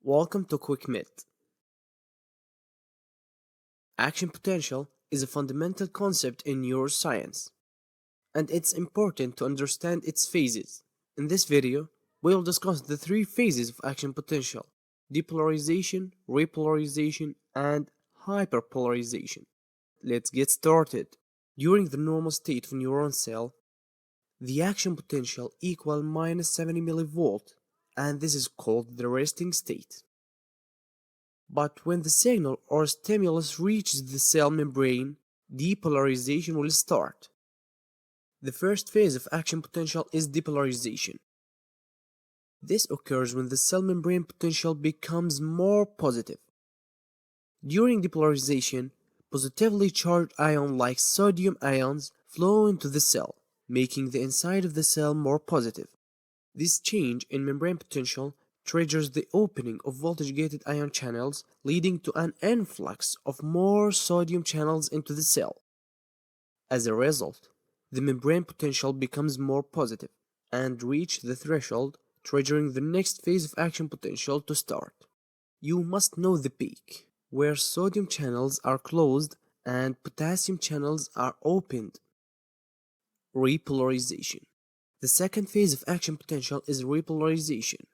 Welcome to Quick Myth. Action potential is a fundamental concept in neuroscience, and it's important to understand its phases. In this video, we'll discuss the three phases of action potential: depolarization, repolarization, and hyperpolarization. Let's get started. During the normal state of a neuron cell, the action potential equals minus 70 millivolt, and this is called the resting state. But when the signal or stimulus reaches the cell membrane, depolarization will start. The first phase of action potential is depolarization. This occurs when the cell membrane potential becomes more positive. During depolarization, positively charged ions like sodium ions flow into the cell, making the inside of the cell more positive. This change in membrane potential triggers the opening of voltage-gated ion channels, leading to an influx of more sodium channels into the cell. As a result, the membrane potential becomes more positive and reach the threshold, triggering the next phase of action potential to start. You must know the peak, where sodium channels are closed and potassium channels are opened. Repolarization. The second phase of action potential is repolarization.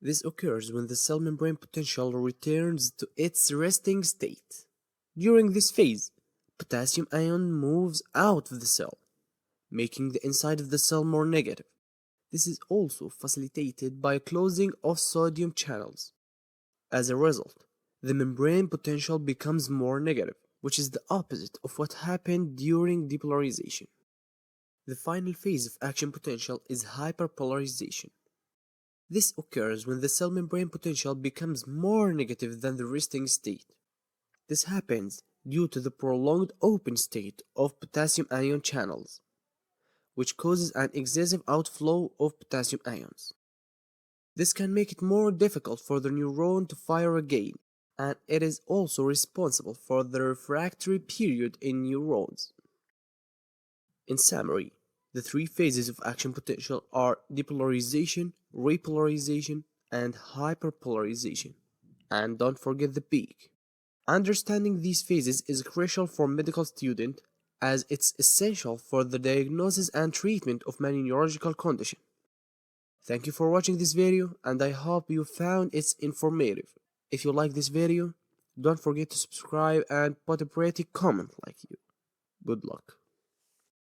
This occurs when the cell membrane potential returns to its resting state. During this phase, potassium ion moves out of the cell, making the inside of the cell more negative. This is also facilitated by closing of sodium channels. As a result, the membrane potential becomes more negative, which is the opposite of what happened during depolarization. The final phase of action potential is hyperpolarization. This occurs when the cell membrane potential becomes more negative than the resting state. This happens due to the prolonged open state of potassium ion channels, which causes an excessive outflow of potassium ions. This can make it more difficult for the neuron to fire again, and it is also responsible for the refractory period in neurons. In summary, the three phases of action potential are depolarization, repolarization, and hyperpolarization. And don't forget the peak. Understanding these phases is crucial for medical students as it's essential for the diagnosis and treatment of many neurological conditions. Thank you for watching this video, and I hope you found it informative. If you like this video, don't forget to subscribe and put a pretty comment like you. Good luck.